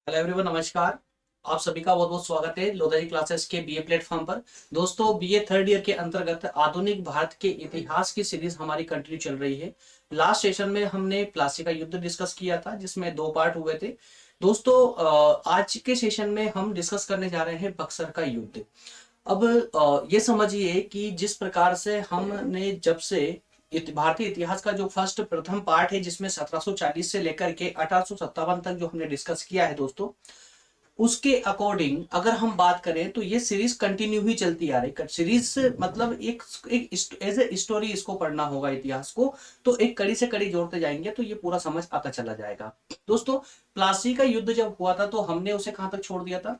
Hello everyone, नमस्कार। आप सभी का बहुत बहुत स्वागत है लोधाजी क्लासेस के बीए प्लेटफॉर्म पर। दोस्तों, बीए थर्ड ईयर के अंतर्गत आधुनिक भारत के इतिहास की सीरीज हमारी कंटिन्यू चल रही है। लास्ट सेशन में हमने प्लासी का युद्ध डिस्कस किया था, जिसमें दो पार्ट हुए थे। दोस्तों, आज के सेशन में हम डिस्कस करने जा रहे हैं बक्सर का युद्ध। अब ये समझिए कि जिस प्रकार से हमने जब से भारतीय इतिहास का जो फर्स्ट प्रथम पार्ट है, जिसमें 1740 से लेकर के 1857 तक जो हमने डिस्कस किया है दोस्तों, उसके अकॉर्डिंग अगर हम बात करें तो ये सीरीज कंटिन्यू ही चलती आ रही। सीरीज मतलब एक एज ए स्टोरी इसको पढ़ना होगा इतिहास को। तो एक कड़ी से कड़ी जोड़ते जाएंगे तो ये पूरा समझ आता चला जाएगा। दोस्तों, प्लासी का युद्ध जब हुआ था तो हमने उसे कहां तक छोड़ दिया था?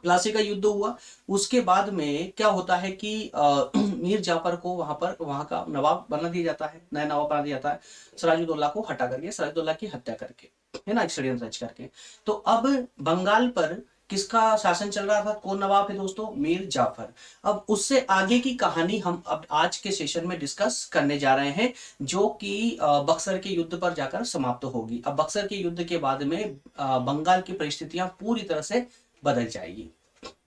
प्लासी का युद्ध हुआ, उसके बाद में क्या होता है कि मीर जाफर को वहां का नवाब बना दिया जाता है, नया नवाब बना दिया जाता है, सिराजुद्दौला को हटा करके, सिराजुद्दौला की हत्या करके, है ना, एक षड्यंत्र रच करके। तो अब बंगाल पर किसका शासन चल रहा था? कौन नवाब है दोस्तों? मीर जाफर। अब उससे आगे की कहानी हम अब आज के सेशन में डिस्कस करने जा रहे हैं, जो कि बक्सर के युद्ध पर जाकर समाप्त होगी। अब बक्सर के युद्ध के बाद में बंगाल की परिस्थितियां पूरी तरह से बदल जाएगी।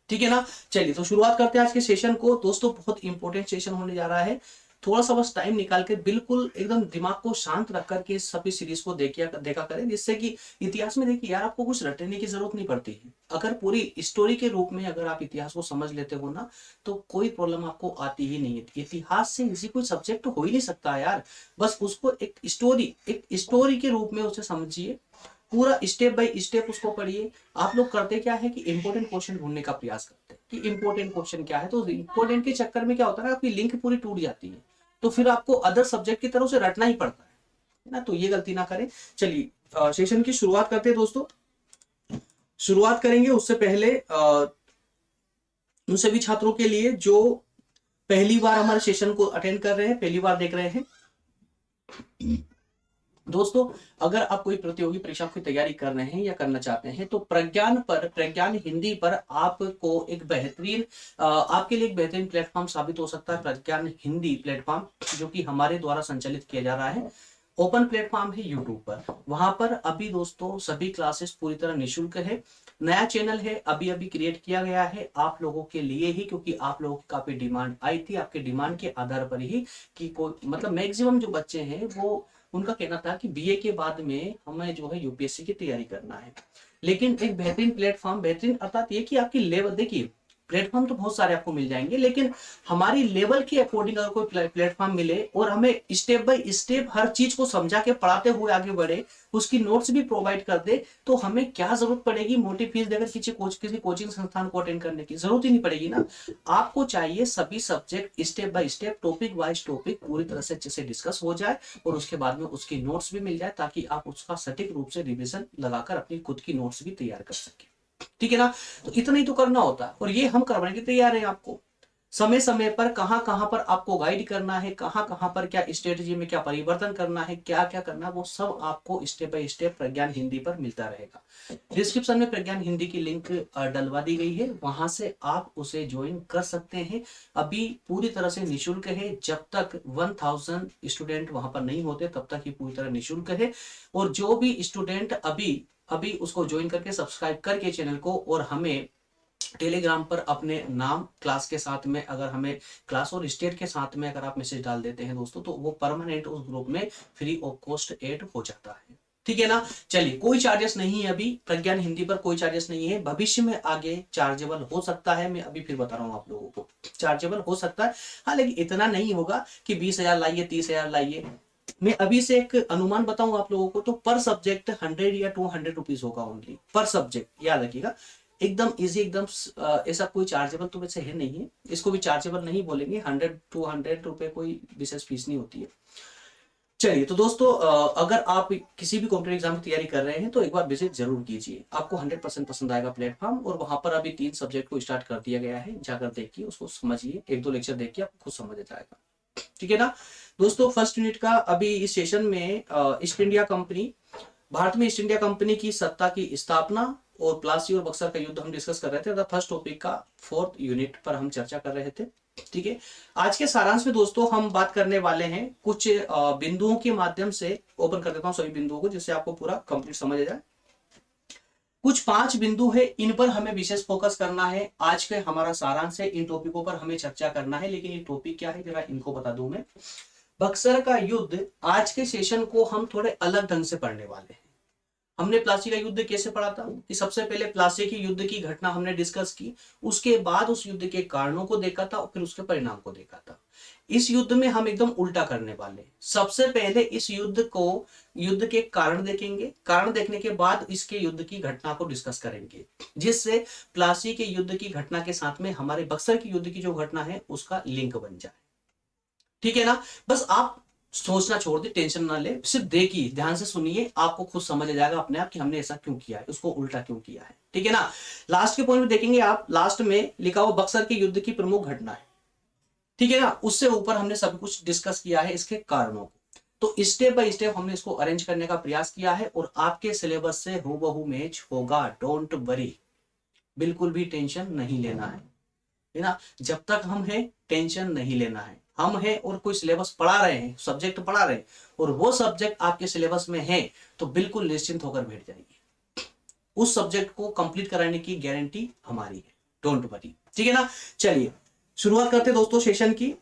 ठीक है ना? चलिए, तो शुरुआत करते हैं आज के सेशन को। दोस्तों, बहुत इंपॉर्टेंट सेशन होने जा रहा है। थोड़ा सा बस टाइम निकाल के बिल्कुल एकदम दिमाग को शांत रख करके इस सभी सीरीज को देखा करें, जिससे कि इतिहास में देखिए यार, आपको कुछ रटने की जरूरत नहीं पड़ती है। अगर पूरी स्टोरी के रूप में अगर आप इतिहास को समझ लेते हो ना, तो कोई प्रॉब्लम आपको आती ही नहीं है। इतिहास से इसी कोई सब्जेक्ट हो ही नहीं सकता यार। बस उसको एक स्टोरी के रूप में उसे समझिए, पूरा स्टेप बाय स्टेप उसको पढ़िए। आप लोग करते क्या है कि इंपॉर्टेंट क्वेश्चन ढूंढने का प्रयास करते हैं कि इंपॉर्टेंट क्वेश्चन क्या है, तो इंपॉर्टेंट के चक्कर में क्या होता है ना, आपकी लिंक पूरी टूट जाती है। तो फिर आपको अदर सब्जेक्ट की तरह उसे रटना ही पड़ता है ना। तो ये गलती ना करें। चलिए, सेशन की शुरुआत करते हैं दोस्तों। शुरुआत करेंगे उससे पहले उन सभी छात्रों के लिए जो पहली बार हमारे सेशन को अटेंड कर रहे हैं, पहली बार देख रहे हैं। दोस्तों, अगर आप कोई प्रतियोगी परीक्षा की तैयारी कर रहे हैं या करना चाहते हैं, तो प्रज्ञान हिंदी पर आपको एक बेहतरीन आपके लिए एक बेहतरीन प्लेटफॉर्म साबित हो सकता है। प्रज्ञान हिंदी प्लेटफॉर्म, जो कि हमारे द्वारा संचालित किया जा रहा है, ओपन प्लेटफॉर्म है यूट्यूब पर। वहां पर अभी दोस्तों सभी क्लासेस पूरी तरह निःशुल्क है। नया चैनल है, अभी अभी क्रिएट किया गया है आप लोगों के लिए ही, क्योंकि आप लोगों की काफी डिमांड आई थी। आपके डिमांड के आधार पर ही कि कोई मतलब मैक्सिमम जो बच्चे हैं, वो उनका कहना था कि बीए के बाद में हमें जो है यूपीएससी की तैयारी करना है। लेकिन एक बेहतरीन प्लेटफॉर्म, बेहतरीन अर्थात ये कि आपकी लेवल देखिए, प्लेटफॉर्म तो बहुत सारे आपको मिल जाएंगे, लेकिन हमारी लेवल के अकॉर्डिंग अगर कोई प्लेटफॉर्म मिले और हमें स्टेप बाय स्टेप हर चीज को समझा के पढ़ाते हुए आगे बढ़े, उसकी नोट्स भी प्रोवाइड कर दे, तो हमें क्या जरूरत पड़ेगी मोटी फीस देकर किसी कोचिंग संस्थान को अटेंड करने की? जरूरत ही नहीं पड़ेगी ना। आपको चाहिए सभी subject step by step, topic wise topic पूरी तरह से अच्छे से डिस्कस हो जाए, और उसके बाद में उसकी नोट्स भी मिल जाए, ताकि आप उसका सटीक रूप से रिविजन लगाकर अपनी खुद की नोट्स भी तैयार कर सके। ठीक है ना? तो इतना ही तो करना होता है, और ये हम करवाने के तैयार हैं आपको। समय समय पर कहां कहां पर आपको गाइड करना है, कहां कहां पर क्या स्ट्रेटेजी में क्या परिवर्तन करना है, क्या क्या करना है, वो सब आपको स्टेप बाय स्टेप प्रज्ञान हिंदी पर मिलता रहेगा। डिस्क्रिप्शन में प्रज्ञान हिंदी की लिंक डलवा दी गई है, वहां से आप उसे ज्वाइन कर सकते हैं। अभी पूरी तरह से निःशुल्क है। जब तक 1000 स्टूडेंट वहां पर नहीं होते, तब तक ही पूरी तरह निःशुल्क है। और जो भी स्टूडेंट अभी अभी उसको ज्वाइन करके सब्सक्राइब करके चैनल को, और हमें टेलीग्राम पर अपने नाम क्लास के साथ में, अगर हमें क्लास और स्टेट के साथ में अगर आप मैसेज डाल देते हैं दोस्तों, तो वो परमानेंट उस ग्रुप में फ्री ऑफ कॉस्ट ऐड हो जाता है। ठीक है ना? चलिए, कोई चार्जेस नहीं है अभी प्रज्ञान हिंदी पर, कोई चार्जेस नहीं है। भविष्य में आगे चार्जेबल हो सकता है, मैं अभी फिर बता रहा हूं आप लोगों को, चार्जेबल हो सकता है। हाँ, लेकिन इतना नहीं होगा कि 20,000 लाइए, 30,000 लाइए। मैं अभी से एक अनुमान बताऊं आप लोगों को, तो पर सब्जेक्ट 100 या 200 रुपीज होगा ओनली पर सब्जेक्ट, याद रखिएगा। एकदम इजी, एकदम ऐसा कोई चार्जेबल तो वैसे है नहीं है, इसको भी चार्जेबल नहीं बोलेंगे। 100-200 रुपए कोई विशेष फीस नहीं होती है। चलिए, तो दोस्तों, अगर आप किसी भी कॉम्पिटेटिव एग्जाम की तैयारी कर रहे हैं, तो एक बार विजिट जरूर कीजिए, आपको 100% पसंद आएगा प्लेटफॉर्म। और वहां पर अभी 3 सब्जेक्ट को स्टार्ट कर दिया गया है, जाकर देखिए, उसको समझिए, 1-2 लेक्चर देखिए, आपको खुद समझ आ जाएगा। ठीक है ना? दोस्तों, फर्स्ट यूनिट का अभी इस सेशन में ईस्ट इंडिया कंपनी, भारत में ईस्ट इंडिया कंपनी की सत्ता की स्थापना और प्लासी और बक्सर का युद्ध हम डिस्कस कर रहे थे। फर्स्ट टॉपिक का 4th यूनिट पर हम चर्चा कर रहे थे। ठीक है। आज के सारांश में दोस्तों हम बात करने वाले हैं कुछ बिंदुओं के माध्यम से। ओपन कर देता हूं सभी बिंदुओं को, जिससे आपको पूरा कंप्लीट समझ आ जाए। कुछ 5 बिंदु है, इन पर हमें विशेष फोकस करना है। आज के हमारा सारांश है, इन टॉपिकों पर हमें चर्चा करना है। लेकिन ये टॉपिक क्या है जरा इनको बता दूं मैं। बक्सर का युद्ध, आज के सेशन को हम थोड़े अलग ढंग से पढ़ने वाले हैं। हमने प्लासी का युद्ध कैसे पढ़ा था कि सबसे पहले प्लासी के युद्ध की घटना हमने डिस्कस की, उसके बाद उस युद्ध के कारणों को देखा था और फिर उसके परिणाम को देखा था। इस युद्ध में हम एकदम उल्टा करने वाले। सबसे पहले इस युद्ध के कारण देखेंगे, कारण देखने के बाद इसके युद्ध की घटना को डिस्कस करेंगे, जिससे प्लासी के युद्ध की घटना के साथ में हमारे बक्सर की युद्ध की जो घटना है उसका लिंक बन जाए। ठीक है ना। बस आप सोचना छोड़ दे, टेंशन ना ले, सिर्फ देखिए, ध्यान से सुनिए, आपको खुद समझ आ जाएगा अपने आप कि हमने ऐसा क्यों किया है, उसको उल्टा क्यों किया है। ठीक है ना। लास्ट के पॉइंट में देखेंगे आप, लास्ट में लिखा हुआ बक्सर के युद्ध की प्रमुख घटना है। ठीक है ना। उससे ऊपर हमने सब कुछ डिस्कस किया है इसके कारणों को। तो स्टेप बाय स्टेप हमने इसको अरेंज करने का प्रयास किया है और आपके सिलेबस से हूबहू मैच होगा। डोंट वरी, बिल्कुल भी टेंशन नहीं लेना है ना। जब तक हम हैं टेंशन नहीं लेना है। हम हैं और कोई सिलेबस पढ़ा रहे हैं, सब्जेक्ट पढ़ा रहे हैं और वो सब्जेक्ट आपके सिलेबस में है तो बिल्कुल निश्चिंत होकर बैठ जाइए। उस सब्जेक्ट को कंप्लीट कराने की गारंटी हमारी है। Don't worry. ठीक है ना। चलिए शुरुआत करते हैं दोस्तों, सेशन की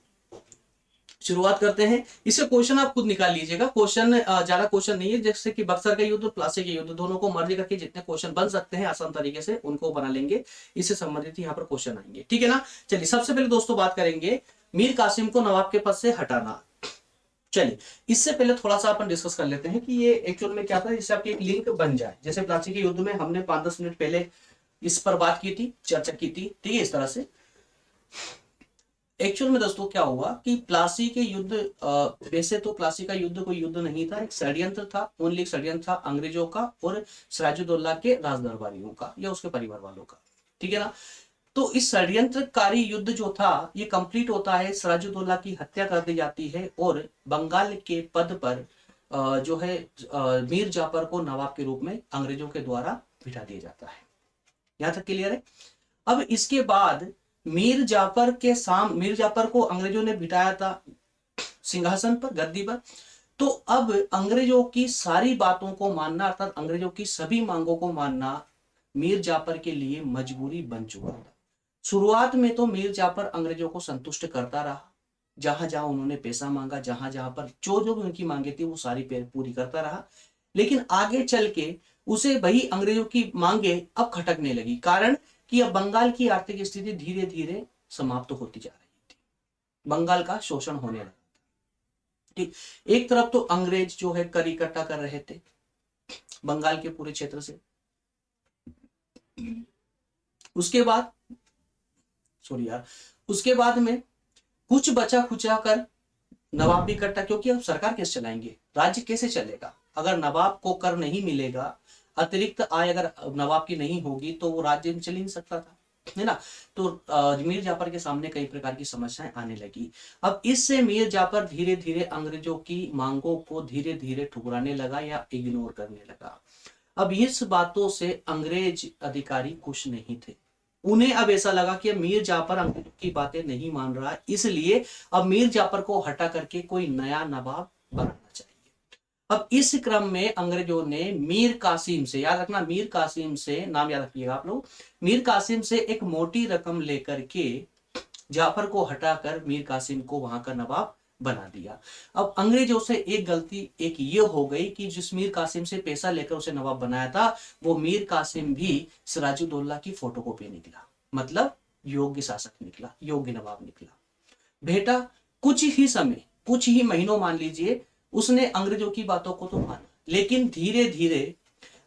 शुरुआत करते हैं। इससे क्वेश्चन आप खुद निकाल लीजिएगा। क्वेश्चन ज्यादा क्वेश्चन नहीं है, जैसे कि बक्सर का युद्ध और प्लासी के युद्ध दोनों को मर्ज करके जितने क्वेश्चन बन सकते हैं आसान तरीके से उनको बना लेंगे। इससे संबंधित यहाँ पर क्वेश्चन आएंगे। ठीक है ना। चलिए सबसे पहले दोस्तों बात करेंगे मीर कासिम को नवाब के पद से हटाना। चलिए इससे पहले थोड़ा सा अपन डिस्कस कर लेते हैं कि ये एक्चुअल में क्या था, जिससे आपकी एक लिंक बन जाए। जैसे प्लासी के युद्ध में हमने 5-10 मिनट पहले इस पर बात की थी, चर्चा की थी। ठीक है, इस तरह से एक्चुअल में दोस्तों क्या हुआ कि प्लासी के युद्ध, वैसे तो प्लासी का युद्ध कोई युद्ध नहीं था, एक षड्यंत्र था। ओनली एक षड्यंत्र था अंग्रेजों का और सिराजुद्दौला के राजदरबारियों का या उसके परिवार वालों का। ठीक है ना। तो इस षड्यंत्रकारी युद्ध जो था ये कंप्लीट होता है, सिराजुद्दौला की हत्या कर दी जाती है और बंगाल के पद पर जो है मीर जाफर को नवाब के रूप में अंग्रेजों के द्वारा बिठा दिया जाता है। यहां तक क्लियर है। अब इसके बाद मीर जाफर को अंग्रेजों ने बिठाया था सिंहासन पर, गद्दी पर। तो अब अंग्रेजों की सारी बातों को मानना, अर्थात अंग्रेजों की सभी मांगों को मानना मीर जाफर के लिए मजबूरी बन चुका था। शुरुआत में तो मीर जाफर अंग्रेजों को संतुष्ट करता रहा, जहां जहां उन्होंने पैसा मांगा, जहां जहां पर जो जो भी उनकी मांगे थी वो सारी पूरी करता रहा। लेकिन आगे चल के उसे वही अंग्रेजों की मांगे अब खटकने लगी। कारण कि अब बंगाल की आर्थिक स्थिति धीरे धीरे समाप्त होती जा रही थी, बंगाल का शोषण होने लगा। ठीक, एक तरफ तो अंग्रेज जो है कर इकट्ठा कर रहे थे बंगाल के पूरे क्षेत्र से। उसके बाद उसके बाद में कुछ बचा खुचा कर नवाब भी इकट्ठा, क्योंकि अब सरकार कैसे चलाएंगे, राज्य कैसे चलेगा अगर नवाब को कर नहीं मिलेगा, अतिरिक्त आय अगर नवाब की नहीं होगी तो वो राज्य चल ही नहीं सकता था, है ना। तो मीर जाफर के सामने कई प्रकार की समस्याएं आने लगी। अब इससे मीर जाफर धीरे धीरे अंग्रेजों की मांगों को धीरे धीरे ठुकराने लगा या इग्नोर करने लगा। अब इस बातों से अंग्रेज अधिकारी खुश नहीं थे। उन्हें अब ऐसा लगा कि मीर जाफर अंग्रेजों की बातें नहीं मान रहा, इसलिए अब मीर जाफर को हटा करके कोई नया नवाब बनाना चाहिए। अब इस क्रम में अंग्रेजों ने मीर कासिम से, याद रखना मीर कासिम से, नाम याद रखिएगा आप लोग, मीर कासिम से एक मोटी रकम लेकर के जाफर को हटाकर मीर कासिम को वहां का नवाब बना दिया। अब अंग्रेजों से एक गलती एक ये हो गई कि जिस मीर कासिम से पैसा लेकर उसे नवाब बनाया था वो मीर कासिम भी सिराजुद्दौला की फोटोकॉपी निकला, मतलब योग्य शासक निकला, योग्य नवाब निकला। बेटा कुछ ही समय, कुछ ही महीनों मान लीजिए, उसने अंग्रेजों की बातों को तो माना, लेकिन धीरे धीरे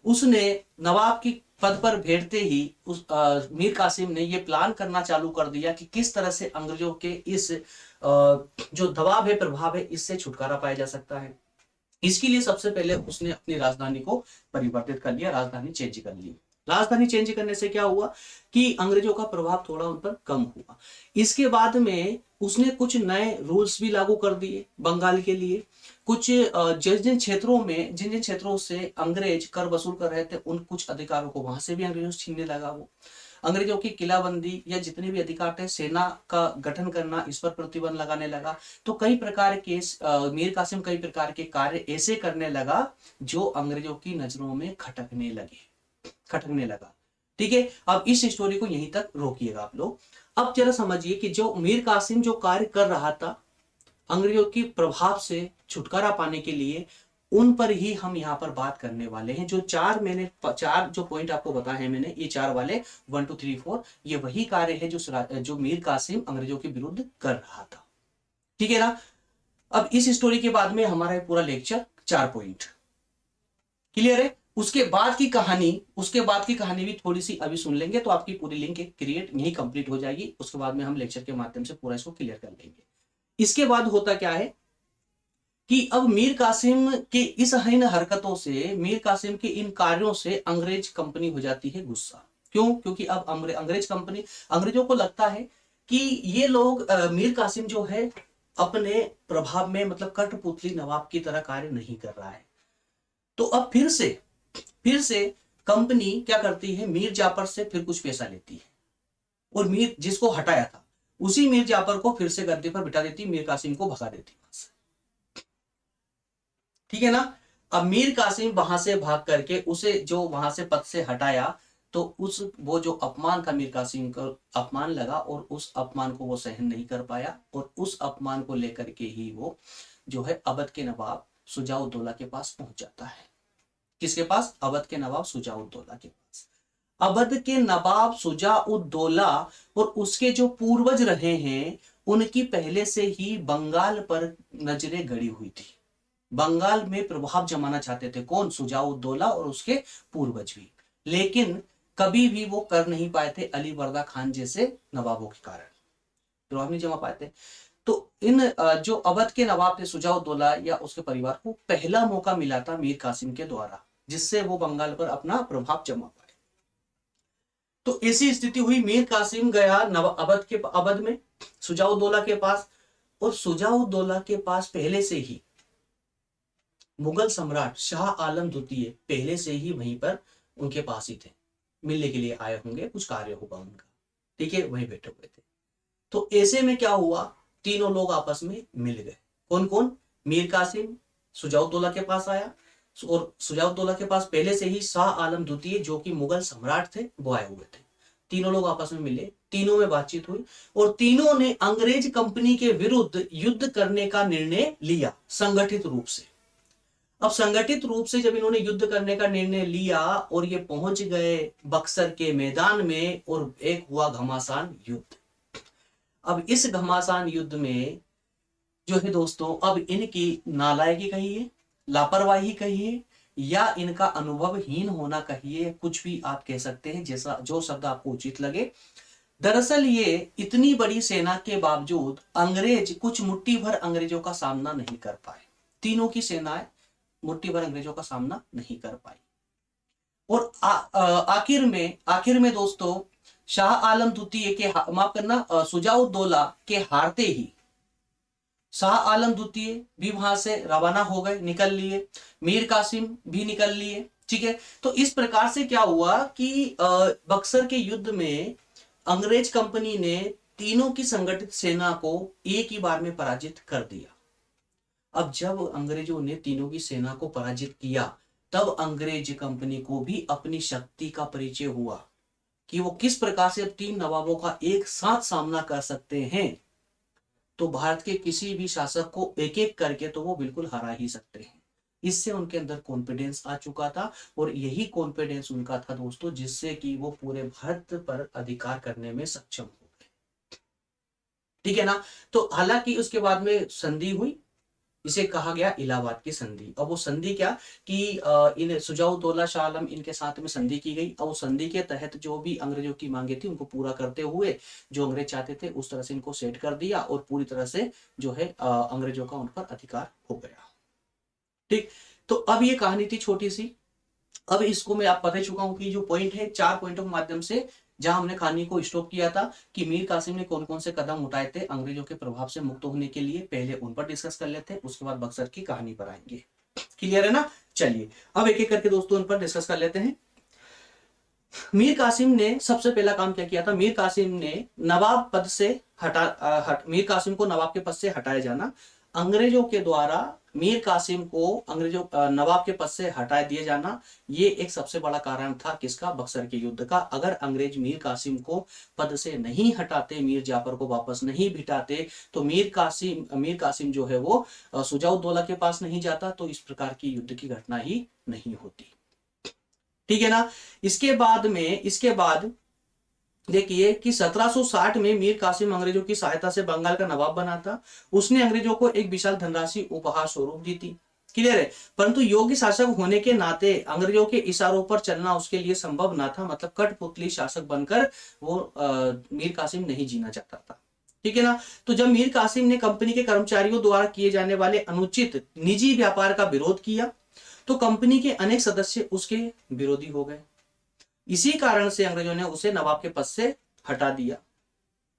उसने नवाब की पद पर बैठते ही मीर कासिम ने यह प्लान करना चालू कर दिया कि किस तरह से अंग्रेजों के इस जो दबाव है, प्रभाव है, इससे छुटकारा पाया जा सकता है। इसके लिए सबसे पहले उसने अपनी राजधानी को परिवर्तित कर लिया, राजधानी चेंज कर ली। राजधानी चेंज करने से क्या हुआ कि अंग्रेजों का प्रभाव थोड़ा उन पर कम हुआ। इसके बाद में उसने कुछ नए रूल्स भी लागू कर दिए बंगाल के लिए। कुछ जिन जिन क्षेत्रों से अंग्रेज कर वसूल कर रहे थे उन कुछ अधिकारों को वहां से भी अंग्रेजों से छीनने लगा। वो अंग्रेजों की किलाबंदी या जितने भी अधिकार थे, सेना का गठन करना, इस पर प्रतिबंध लगाने लगा। तो कई प्रकार के मीर कासिम कई प्रकार के कार्य ऐसे करने लगा जो अंग्रेजों की नजरों में खटकने लगे। खटकने लगा। ठीक है, अब इस स्टोरी को यहीं तक रोकिएगा आप लोग। अब जरा समझिए कि जो मीर कासिम जो कार्य कर रहा था अंग्रेजों के प्रभाव से छुटकारा पाने के लिए, उन पर ही हम यहाँ पर बात करने वाले हैं। जो चार जो पॉइंट आपको बताए हैं मैंने, ये चार वाले 1 2 3 4, ये वही कार्य है जो मीर कासिम अंग्रेजों के विरुद्ध कर रहा था। ठीक है ना। अब इस स्टोरी के बाद में हमारा पूरा लेक्चर 4 पॉइंट क्लियर है। उसके बाद की कहानी भी थोड़ी सी अभी सुन लेंगे तो आपकी पूरी लिंक क्रिएट यही कंप्लीट हो जाएगी। उसके बाद में हम लेक्चर के माध्यम से पूरा इसको क्लियर कर लेंगे। इसके बाद होता क्या है कि अब मीर कासिम के इस हीन हरकतों से, मीर कासिम के इन कार्यों से अंग्रेज कंपनी हो जाती है गुस्सा। क्यों? क्योंकि अब अंग्रेजों को लगता है कि ये लोग मीर कासिम जो है अपने प्रभाव में मतलब कठपुतली नवाब की तरह कार्य नहीं कर रहा है। तो अब फिर से कंपनी क्या करती है, मीर जाफर से फिर कुछ पैसा लेती है और मीर जिसको हटाया था उसी मीर जाफर को फिर से गद्दे पर बिठा देती, मीर कासिम को भगा देती वहां से। ठीक है ना। अब मीर कासिम वहां से भाग करके उसे जो वहां से पद से हटाया, तो वो जो अपमान था मीर कासिम को अपमान लगा और उस अपमान को वो सहन नहीं कर पाया और उस अपमान को लेकर के ही वो जो है अवध के नवाब शुजाउद्दौला के पास पहुंच जाता है। किसके पास? अवध के नवाब शुजाउद्दौला के पास। अवध के नवाब शुजाउद्दौला और उसके जो पूर्वज रहे हैं उनकी पहले से ही बंगाल पर नजरें गड़ी हुई थी। बंगाल में प्रभाव जमाना चाहते थे कौन? शुजाउद्दौला और उसके पूर्वज भी, लेकिन कभी भी वो कर नहीं पाए थे अली वर्दा खान जैसे नवाबों के कारण प्रभाव नहीं जमा पाए थे। तो इन जो अवध के नवाब थे शुजाउद्दौला या उसके परिवार को पहला मौका मिला था मीर कासिम के द्वारा, जिससे वो बंगाल पर अपना प्रभाव जमा पाए। तो ऐसी स्थिति हुई, मीर कासिम गया अवध में शुजाउद्दौला के पास, और शुजाउद्दौला के पास पहले से ही मुगल सम्राट शाह आलम द्वितीय पहले से ही वहीं पर उनके पास ही थे, मिलने के लिए आए होंगे, कुछ कार्य होगा उनका। ठीक है, वहीं बैठे हुए थे। तो ऐसे में क्या हुआ, तीनों लोग आपस में मिल गए। कौन कौन? मीर कासिम शुजाउद्दौला के पास आया और शुजाउद्दौला के पास पहले से ही शाह आलम द्वितीय जो कि मुगल सम्राट थे वो आए हुए थे। तीनों लोग आपस में मिले, तीनों में बातचीत हुई और तीनों ने अंग्रेज कंपनी के विरुद्ध युद्ध करने का निर्णय लिया संगठित रूप से। अब संगठित रूप से जब इन्होंने युद्ध करने का निर्णय लिया और ये पहुंच गए बक्सर के मैदान में और एक हुआ घमासान युद्ध। अब इस घमासान युद्ध में जो है दोस्तों, अब इनकी नालायकी कहिए, लापरवाही कहिए या इनका अनुभवहीन होना कहिए, कुछ भी आप कह सकते हैं, जैसा जो शब्द आपको उचित लगे। दरअसल ये इतनी बड़ी सेना के बावजूद अंग्रेज कुछ मुट्ठी भर अंग्रेजों का सामना नहीं कर पाए। तीनों की सेनाएं मुट्ठी भर अंग्रेजों का सामना नहीं कर पाई और आखिर में दोस्तों शाह आलम द्वितीय के माफ करना शुजाउद्दौला के हारते ही शाह आलम द्वितीय भी वहां से रवाना हो गए, निकल लिए, मीर कासिम भी निकल लिए। ठीक है, तो इस प्रकार से क्या हुआ कि बक्सर के युद्ध में अंग्रेज कंपनी ने तीनों की संगठित सेना को एक ही बार में पराजित कर दिया। अब जब अंग्रेजों ने तीनों की सेना को पराजित किया, तब अंग्रेज कंपनी को भी अपनी शक्ति का परिचय हुआ कि वो किस प्रकार से अब 3 नवाबों का एक साथ सामना कर सकते हैं। तो भारत के किसी भी शासक को एक एक करके तो वो बिल्कुल हरा ही सकते हैं। इससे उनके अंदर कॉन्फिडेंस आ चुका था और यही कॉन्फिडेंस उनका था दोस्तों, जिससे कि वो पूरे भारत पर अधिकार करने में सक्षम हो गए। ठीक है ना। तो हालांकि उसके बाद में संधि हुई, इसे कहा गया इलाहाबाद की संधि। अब वो संधि क्या कि इन शुजाउद्दौला शाह आलम इनके साथ में संधि की गई। अब वो संधि के तहत जो भी अंग्रेजों की मांगे थी उनको पूरा करते हुए जो अंग्रेज चाहते थे उस तरह से इनको सेट कर दिया और पूरी तरह से जो है अंग्रेजों का उन पर अधिकार हो गया। ठीक, तो अब ये कहानी थी छोटी सी। अब इसको मैं आप बता चुका हूं कि जो पॉइंट है 4 पॉइंटों के माध्यम से जहां हमने कहानी को स्टॉप किया था कि मीर कासिम ने कौन कौन से कदम उठाए थे अंग्रेजों के प्रभाव से मुक्त होने के लिए, पहले उन पर डिस्कस कर लेते हैं, उसके बाद बक्सर की कहानी पर आएंगे। क्लियर है ना। चलिए अब एक एक करके दोस्तों उन पर डिस्कस कर लेते हैं। मीर कासिम ने सबसे पहला काम क्या किया था? मीर कासिम ने नवाब पद से मीर कासिम को नवाब के पद से हटाया जाना अंग्रेजों के द्वारा मीर कासिम को अंग्रेजों नवाब के पद से हटा दिए जाना, ये एक सबसे बड़ा कारण था किसका, बक्सर के युद्ध का। अगर अंग्रेज मीर कासिम को पद से नहीं हटाते, मीर जाफर को वापस नहीं बिठाते, तो मीर कासिम जो है वो सुजाउद्दौला के पास नहीं जाता, तो इस प्रकार की युद्ध की घटना ही नहीं होती। ठीक है ना। इसके बाद देखिए कि 1760 में मीर कासिम अंग्रेजों की सहायता से बंगाल का नवाब बना था। उसने अंग्रेजों को एक विशाल धनराशि उपहार स्वरूप दी थी। क्लियर है। परंतु योग्य शासक होने के नाते अंग्रेजों के इशारों पर चलना उसके लिए संभव ना था। मतलब कठपुतली शासक बनकर वो मीर कासिम नहीं जीना चाहता था। ठीक है ना। तो जब मीर कासिम ने कंपनी के कर्मचारियों द्वारा किए जाने वाले अनुचित निजी व्यापार का विरोध किया, तो कंपनी के अनेक सदस्य उसके विरोधी हो गए। इसी कारण से अंग्रेजों ने उसे नवाब के पद से हटा दिया।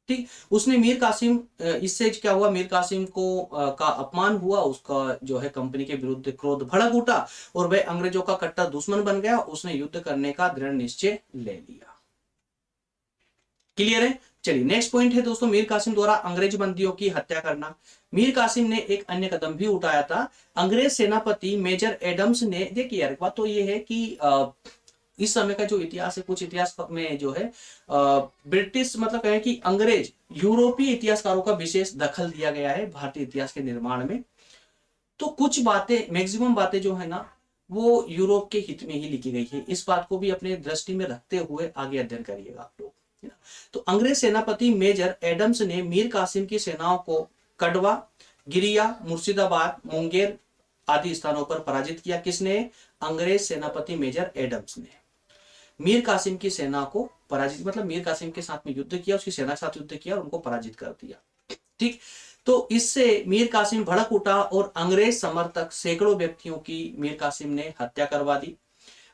ठीक। उसने मीर कासिम, इससे क्या हुआ, मीर कासिम को का अपमान हुआ, उसका जो है कंपनी के विरुद्ध क्रोध भड़क उठा और वह अंग्रेजों का कट्टर दुश्मन बन गया। उसने युद्ध करने का दृढ़ निश्चय ले लिया। क्लियर है। चलिए नेक्स्ट पॉइंट है दोस्तों, मीर कासिम द्वारा अंग्रेज बंदियों की हत्या करना। मीर कासिम ने एक अन्य कदम भी उठाया था। अंग्रेज सेनापति मेजर एडम्स ने, देखिए यार बात तो ये है कि इस समय का जो इतिहास है, कुछ इतिहास में जो है ब्रिटिश मतलब कहें कि अंग्रेज यूरोपीय इतिहासकारों का विशेष दखल दिया गया है भारतीय इतिहास के निर्माण में। तो कुछ बातें, मैक्सिमम बातें जो है ना वो यूरोप के हित में ही लिखी गई है। इस बात को भी अपने दृष्टि में रखते हुए आगे अध्ययन करिएगा आप लोग। तो अंग्रेज सेनापति मेजर एडम्स ने मीर कासिम की सेनाओं को कड़वा, गिरिया, मुर्शिदाबाद, मुंगेर आदि स्थानों पर पराजित किया। किसने? अंग्रेज सेनापति मेजर एडम्स ने मीर कासिम की सेना को पराजित, मतलब मीर कासिम के साथ में युद्ध किया, उसकी सेना के साथ युद्ध किया और उनको पराजित कर दिया। ठीक। तो इससे मीर कासिम भड़क उठा और अंग्रेज समर्थक सैकड़ों व्यक्तियों की मीर कासिम ने हत्या करवा दी।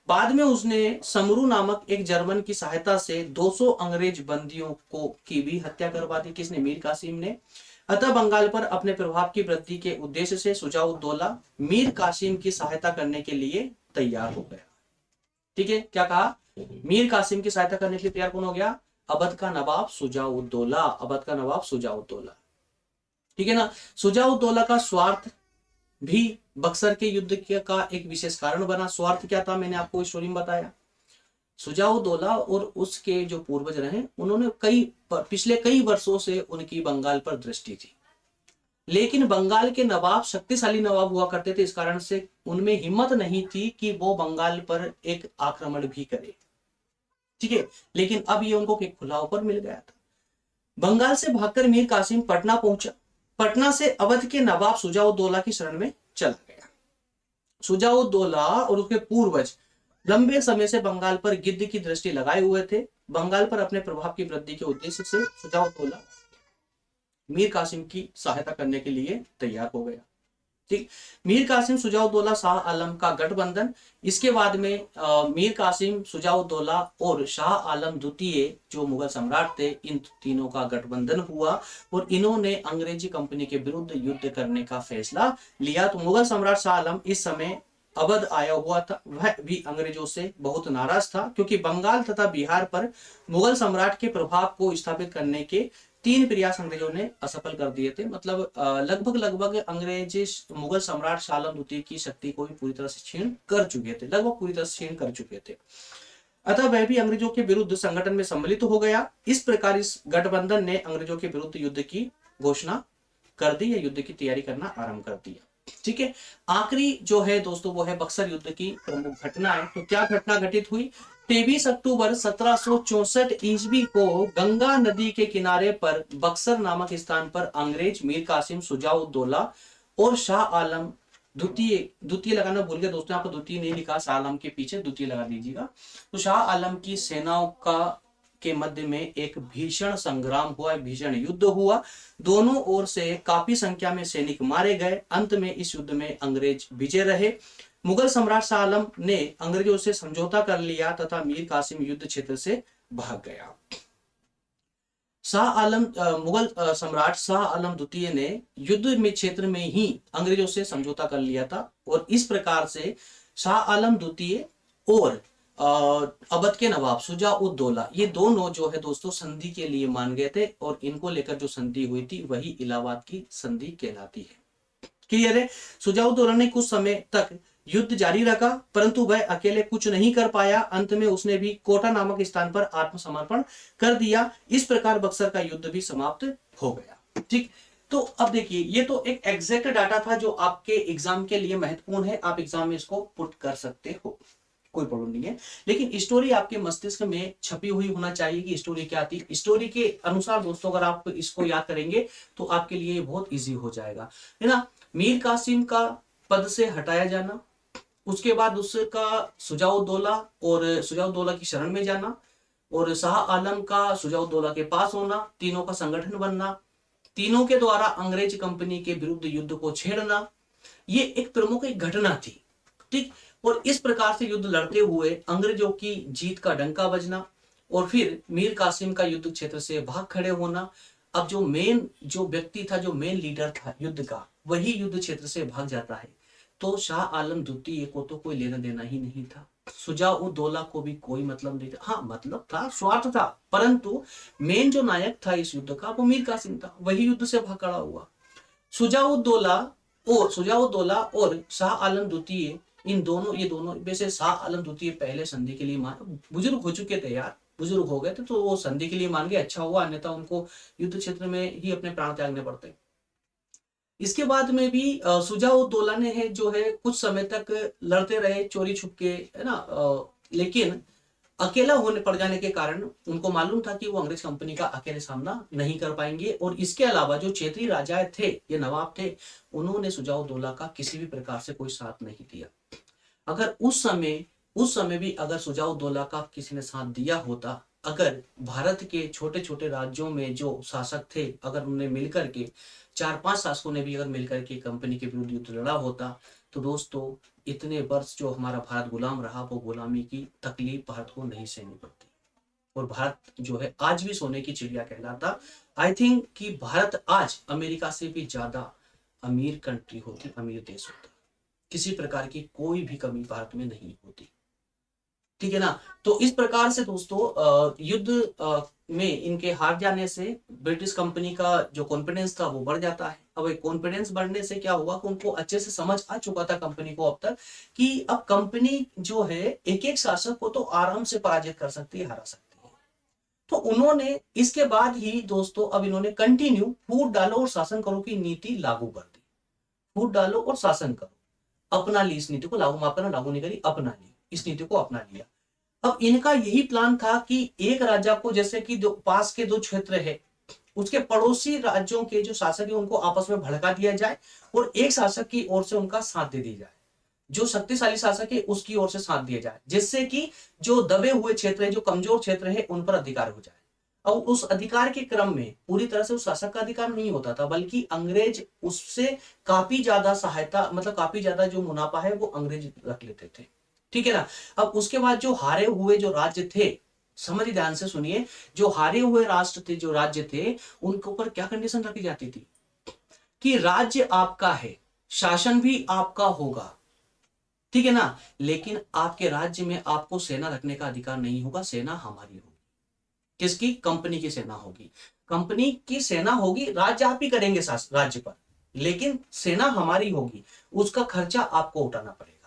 बाद में उसने समरू नामक एक जर्मन की सहायता से 200 अंग्रेज बंदियों को की भी हत्या करवा दी। किसने? मीर कासिम ने। अतः बंगाल पर अपने प्रभाव की वृद्धि के उद्देश्य से सुजाउद्दौला मीर कासिम की सहायता करने के लिए तैयार हो गया। ठीक है। क्या कहा? मीर कासिम की सहायता करने के लिए तैयार कौन हो गया? अवध का नवाब सुजाउद्दौला। अवध का नवाब सुजाउद्दौला। ठीक है ना। सुजाउद्दौला का स्वार्थ भी बक्सर के युद्ध का एक विशेष कारण बना। स्वार्थ क्या था? मैंने आपको स्टोरी में बताया। सुजाउद्दौला और उसके जो पूर्वज रहे, उन्होंने पिछले कई वर्षों से उनकी बंगाल पर दृष्टि थी, लेकिन बंगाल के नवाब शक्तिशाली नवाब हुआ करते थे। इस कारण से उनमें हिम्मत नहीं थी कि वो बंगाल पर एक आक्रमण भी करे। ठीक है। लेकिन अब ये उनको एक खुला ऑफर मिल गया था। बंगाल से भागकर मीर कासिम पटना पहुंचा। पटना से अवध के नवाब सुजाउद्दौला की शरण में चला गया। सुजाउद्दौला और उसके पूर्वज लंबे समय से बंगाल पर गिद्ध की दृष्टि लगाए हुए थे। बंगाल पर अपने प्रभाव की वृद्धि के उद्देश्य से सुजाउद्दौला मीर कासिम की सहायता करने के लिए तैयार हो गया। ठीक। मीर कासिम सुजाउद्दौला शाह आलम का गठबंधन। इसके बाद में मीर कासिम सुजाउद्दौला और शाह आलम द्वितीय जो मुगल सम्राट थे, इन तीनों का गठबंधन हुआ और इन्होंने अंग्रेजी कंपनी के विरुद्ध युद्ध करने का फैसला लिया। तो मुगल सम्राट शाह आलम इस समय अवध आया हुआ था। वह भी अंग्रेजों से बहुत नाराज था, क्योंकि बंगाल तथा बिहार पर मुगल सम्राट के प्रभाव को स्थापित करने के 3 प्रयास अंग्रेजों ने असफल कर दिए थे। मतलब लगभग अंग्रेज मुगल सम्राट शाह आलम द्वितीय की शक्ति को भी पूरी तरह से छीन कर चुके थे, लगभग पूरी तरह से छीन कर चुके थे। अतः वह भी अंग्रेजों के विरुद्ध संगठन में सम्मिलित हो गया। इस प्रकार इस गठबंधन ने अंग्रेजों के विरुद्ध युद्ध की घोषणा कर दी या युद्ध की तैयारी करना आरंभ कर दिया। ठीक है। आखिरी जो है दोस्तों वो है बक्सर युद्ध की प्रमुख घटना है। तो क्या घटना घटित हुई? 23 अक्टूबर 1764 ईस्वी को गंगा नदी के किनारे पर बक्सर नामक स्थान पर अंग्रेज मीर कासिम सुजाउद्दौला और शाह आलम द्वितीय लगाना भूल गया दोस्तों, यहाँ पर द्वितीय नहीं लिखा, शाह आलम के पीछे द्वितीय लगा दीजिएगा। तो शाह आलम की सेनाओं के मध्य में एक भीषण संग्राम हुआ, भीषण युद्ध हुआ। दोनों ओर से काफी संख्या में सैनिक मारे गए। अंत में इस युद्ध में अंग्रेज विजय रहे। मुगल सम्राट शाह आलम ने अंग्रेजों से समझौता कर लिया तथा मीर कासिम युद्ध क्षेत्र से भाग गया। मुगल सम्राट शाह आलम द्वितीय ने युद्ध में क्षेत्र में ही अंग्रेजों से समझौता कर लिया था और इस प्रकार से शाह आलम द्वितीय और अवध के नवाब सुजाउद्दौला, ये दोनों जो है दोस्तों संधि के लिए मान गए थे और इनको लेकर जो संधि हुई थी वही इलाहाबाद की संधि कहलाती है। क्लियर है। शुजाउद्दौला ने कुछ समय तक युद्ध जारी रखा, परंतु वह अकेले कुछ नहीं कर पाया। अंत में उसने भी कोटा नामक स्थान पर आत्मसमर्पण कर दिया। इस प्रकार बक्सर का युद्ध भी समाप्त हो गया। ठीक, तो अब देखिए, ये तो एक एग्जैक्ट डाटा था जो आपके एग्जाम के लिए महत्वपूर्ण है। आप एग्जाम में इसको पुट कर सकते हो, कोई प्रॉब्लम नहीं है। लेकिन स्टोरी आपके मस्तिष्क में छपी हुई होना चाहिए कि स्टोरी क्या थी। स्टोरी के अनुसार दोस्तों अगर आप इसको याद करेंगे तो आपके लिए बहुत इजी हो जाएगा, है ना। मीर कासिम का पद से हटाया जाना, उसके बाद उसका शुजाउद्दौला और शुजाउद्दौला की शरण में जाना, और शाह आलम का शुजाउद्दौला के पास होना, तीनों का संगठन बनना, तीनों के द्वारा अंग्रेज कंपनी के विरुद्ध युद्ध को छेड़ना, ये एक प्रमुख एक घटना थी। ठीक, और इस प्रकार से युद्ध लड़ते हुए अंग्रेजों की जीत का डंका बजना, और फिर मीर कासिम का युद्ध क्षेत्र से भाग खड़े होना। अब जो मेन जो व्यक्ति था, जो मेन लीडर था युद्ध का, वही युद्ध क्षेत्र से भाग जाता है, तो शाह आलम द्वितीय को तो कोई लेना देना ही नहीं था। शुजाउद्दौला को भी कोई मतलब नहीं था। हाँ, मतलब था, स्वार्थ था, परंतु मेन जो नायक था इस युद्ध का वो मीर कासिम था, वही युद्ध से भाग खड़ा हुआ। शुजाउद्दौला और शाह आलम द्वितीय, इन दोनों, ये दोनों, वैसे शाह आलम द्वितीय पहले संधि के लिए बुजुर्ग हो चुके थे यार, बुजुर्ग हो गए थे, तो वो संधि के लिए मान गए, अच्छा हुआ, अन्यथा उनको युद्ध क्षेत्र में ही अपने प्राण त्यागने पड़ते। इसके बाद में भी शुजाउद्दौला ने है जो है कुछ समय तक लड़ते रहे चोरी छुपके, है ना, लेकिन अकेला होने पड़ जाने के कारण उनको मालूम था कि वो अंग्रेज कंपनी का अकेले सामना नहीं कर पाएंगे। और इसके अलावा जो क्षेत्रीय राजा थे, ये नवाब थे, उन्होंने शुजाउद्दौला का किसी भी प्रकार से कोई साथ नहीं दिया। अगर उस समय भी अगर शुजाउद्दौला का किसी ने साथ दिया होता, अगर भारत के छोटे छोटे राज्यों में जो शासक थे, अगर उन्होंने मिलकर के, 4-5 शासकों ने भी अगर मिलकर के कंपनी के विरुद्ध युद्ध लड़ा होता, तो दोस्तों इतने वर्ष जो हमारा भारत गुलाम रहा, वो गुलामी की तकलीफ भारत को नहीं सहनी पड़ती, और भारत जो है आज भी सोने की चिड़िया कहलाता। आई थिंक कि भारत आज अमेरिका से भी ज्यादा अमीर कंट्री होती, अमीर देश होता, किसी प्रकार की कोई भी कमी भारत में नहीं होती। ठीक है ना। तो इस प्रकार से दोस्तों युद्ध में इनके हार जाने से ब्रिटिश कंपनी का जो कॉन्फिडेंस था वो बढ़ जाता है। अब कॉन्फिडेंस बढ़ने से क्या हुआ कि उनको अच्छे से समझ आ चुका था कंपनी को अब तक, कि अब कंपनी जो है एक एक शासक को तो आराम से पराजित कर सकती है, हरा सकती है। तो उन्होंने इसके बाद ही दोस्तों अब इन्होंने कंटिन्यू फूट डालो और शासन करो की नीति लागू कर दी। फूट डालो और शासन करो, अपना ली इस नीति को, लागू माफ करना, लागू नहीं करी, अपना ली इस नीति को, अपना लिया। अब इनका यही प्लान था कि एक राजा को, जैसे कि दो पास के दो क्षेत्र है, उसके पड़ोसी राज्यों के जो शासक है उनको आपस में भड़का दिया जाए, और एक शासक की ओर से उनका साथ दे दिया जाए, जो शक्तिशाली शासक है उसकी ओर से साथ दिया जाए, जिससे कि जो दबे हुए क्षेत्र है, जो कमजोर क्षेत्र है, उन पर अधिकार हो जाए। अब उस अधिकार के क्रम में पूरी तरह से उस शासक का अधिकार नहीं होता था, बल्कि अंग्रेज उससे काफी ज्यादा सहायता, मतलब काफी ज्यादा जो मुनाफा है वो अंग्रेज रख लेते थे। ठीक है ना। अब उसके बाद जो हारे हुए जो राज्य थे, समझ ध्यान से सुनिए, जो हारे हुए राष्ट्र थे, जो राज्य थे, उनके ऊपर क्या कंडीशन रखी जाती थी कि राज्य आपका है, शासन भी आपका होगा, ठीक है ना, लेकिन आपके राज्य में आपको सेना रखने का अधिकार नहीं होगा, सेना हमारी होगी। किसकी? कंपनी की सेना होगी। कंपनी की सेना होगी, राज्य आप ही करेंगे राज्य पर, लेकिन सेना हमारी होगी, उसका खर्चा आपको उठाना पड़ेगा।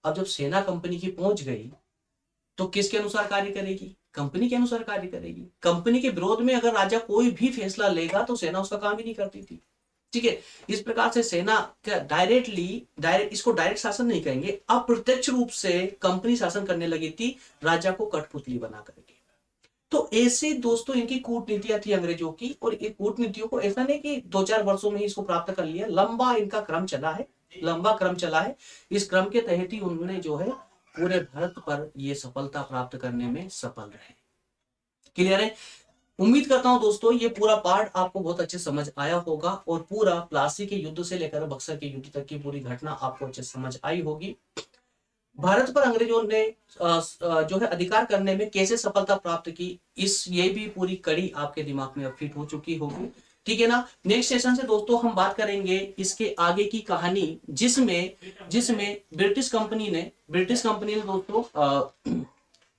अब जब सेना कंपनी की पहुंच गई तो किसके अनुसार कार्य करेगी? कंपनी के अनुसार कार्य करेगी। कंपनी के विरोध में अगर राजा कोई भी फैसला लेगा तो सेना उसका काम ही नहीं करती थी। ठीक है। इस प्रकार से सेना डायरेक्ट इसको डायरेक्ट शासन नहीं कहेंगे, अप्रत्यक्ष रूप से कंपनी शासन करने लगी थी, राजा को कठपुतली बना करके। तो ऐसे दोस्तों इनकी कूटनीतियां थी अंग्रेजों की, और ये कूटनीतियों को ऐसा नहीं कि 2-4 वर्षों में इसको प्राप्त कर लिया, लंबा इनका क्रम चला है, लंबा क्रम चला है। इस क्रम के तहत ही उन्होंने जो है पूरे भारत पर ये सफलता प्राप्त करने में सफल रहे। क्लियर है। उम्मीद करता हूं दोस्तों ये पूरा पार्ट आपको बहुत अच्छे समझ आया होगा, और पूरा प्लासी के युद्ध से लेकर बक्सर के युद्ध तक की पूरी घटना आपको अच्छे समझ आई होगी। भारत पर अंग्रेजों ने जो है अधिकार करने में कैसे सफलता प्राप्त की, ये भी पूरी कड़ी आपके दिमाग में अब फिट हो चुकी होगी। ठीक है ना। नेक्स्ट सेशन से दोस्तों हम बात करेंगे इसके आगे की कहानी, जिसमें ब्रिटिश कंपनी ने दोस्तों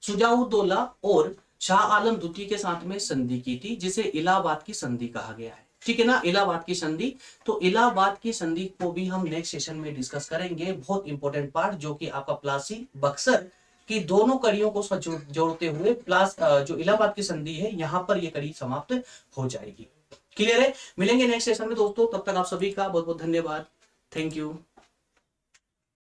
शुजाउद्दौला और शाह आलम द्वितीय के साथ में संधि की थी, जिसे इलाहाबाद की संधि कहा गया है। ठीक है ना, इलाहाबाद की संधि। तो इलाहाबाद की संधि को भी हम नेक्स्ट सेशन में डिस्कस करेंगे, बहुत इंपॉर्टेंट पार्ट, जो कि आपका प्लासी बक्सर की दोनों कड़ियों को जोड़ते हुए प्लास जो इलाहाबाद की संधि है यहाँ पर ये कड़ी समाप्त हो जाएगी। क्लियर है? मिलेंगे नेक्स्ट सेशन में दोस्तों, तब तक आप सभी का बहुत बहुत धन्यवाद। Thank you.